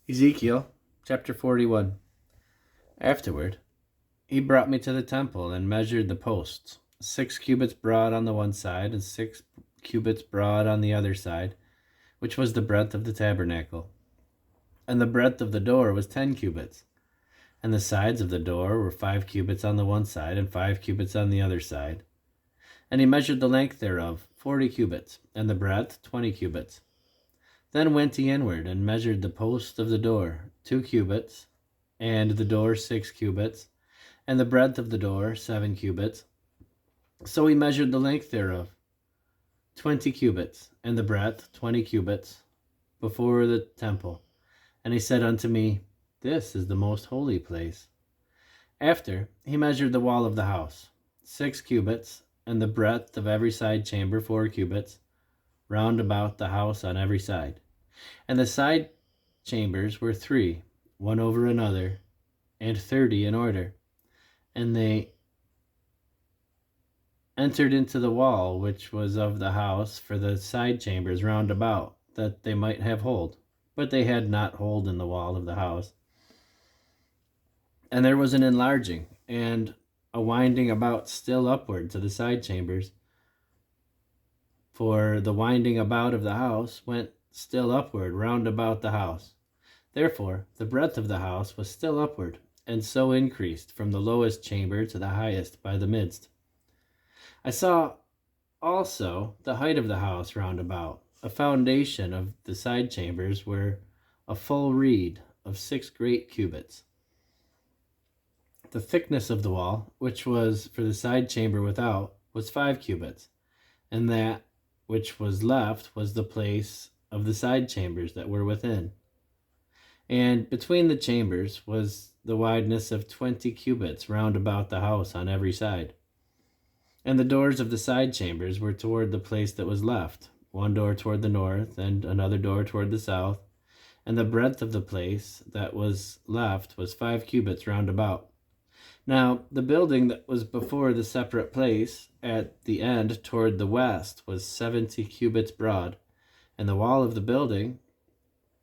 Ezekiel chapter 41. Afterward, he brought me to the temple and measured the posts, 6 cubits broad on the one side and 6 cubits broad on the other side, which was the breadth of the tabernacle. And the breadth of the door was 10 cubits, and the sides of the door were 5 cubits on the one side and 5 cubits on the other side. And he measured the length thereof, 40 cubits, and the breadth 20 cubits. Then went he inward, and measured the post of the door, 2 cubits, and the door 6 cubits, and the breadth of the door 7 cubits. So he measured the length thereof, 20 cubits, and the breadth 20 cubits, before the temple. And he said unto me, This is the most holy place. After he measured the wall of the house, 6 cubits, and the breadth of every side chamber 4 cubits, round about the house on every side. And the side chambers were 3, one over another, and 30 in order. And they entered into the wall which was of the house for the side chambers round about, that they might have hold. But they had not hold in the wall of the house. And there was an enlarging, and a winding about still upward to the side chambers. For the winding about of the house went still upward round about the house. Therefore the breadth of the house was still upward, and so increased from the lowest chamber to the highest by the midst. I saw also the height of the house round about. A foundation of the side chambers were a full reed of 6 great cubits. The thickness of the wall, which was for the side chamber without, was 5 cubits, and that which was left was the place of the side chambers that were within. And between the chambers was the wideness of 20 cubits round about the house on every side. And the doors of the side chambers were toward the place that was left, one door toward the north, and another door toward the south. And the breadth of the place that was left was 5 cubits round about. Now the building that was before the separate place at the end toward the west was 70 cubits broad, and the wall of the building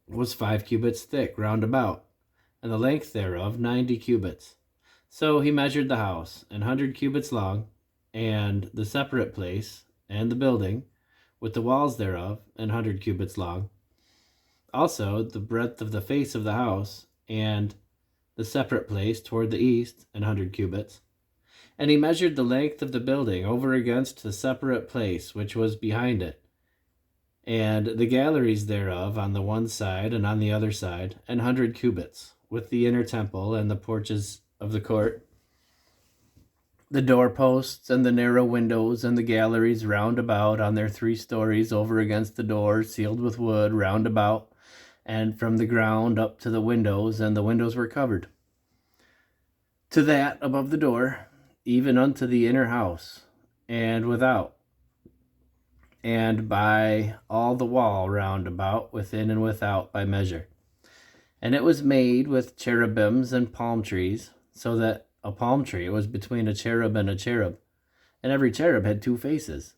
was 5 cubits thick round about, and the length thereof 90 cubits. So he measured the house 100 cubits long, and the separate place, and the building, with the walls thereof 100 cubits long. Also the breadth of the face of the house, and the separate place toward the east 100 cubits. And he measured the length of the building over against the separate place which was behind it, and the galleries thereof on the one side and on the other side 100 cubits, with the inner temple and the porches of the court, the doorposts and the narrow windows and the galleries round about on their 3 stories over against the doors, sealed with wood round about, and from the ground up to the windows, and the windows were covered. To that above the door, even unto the inner house, and without, and by all the wall round about, within and without, by measure. And it was made with cherubims and palm trees, so that a palm tree was between a cherub and a cherub, and every cherub had 2 faces,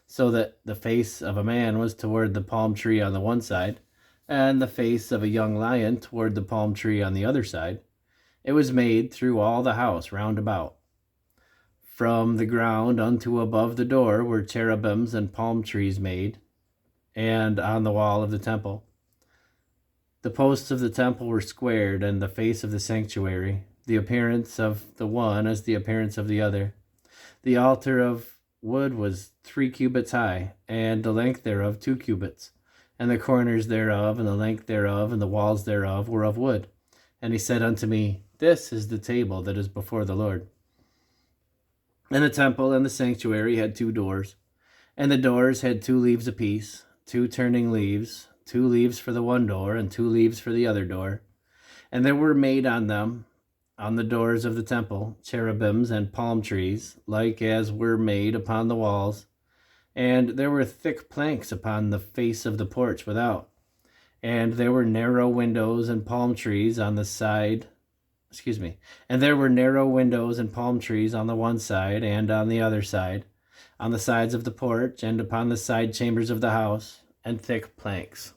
so that the face of a man was toward the palm tree on the one side, and the face of a young lion toward the palm tree on the other side. It was made through all the house round about. From the ground unto above the door were cherubims and palm trees made, and on the wall of the temple. The posts of the temple were squared, and the face of the sanctuary, the appearance of the one as the appearance of the other. The altar of wood was 3 cubits high, and the length thereof 2 cubits. And the corners thereof, and the length thereof, and the walls thereof were of wood. And he said unto me, This is the table that is before the Lord. And the temple and the sanctuary had 2 doors, and the doors had 2 leaves apiece, 2 turning leaves, 2 leaves for the one door, and 2 leaves for the other door. And there were made on them, on the doors of the temple, cherubims and palm trees, like as were made upon the walls. And there were thick planks upon the face of the porch without. And there were narrow windows and palm trees on the side. And there were narrow windows and palm trees on the one side and on the other side, on the sides of the porch and upon the side chambers of the house, and thick planks.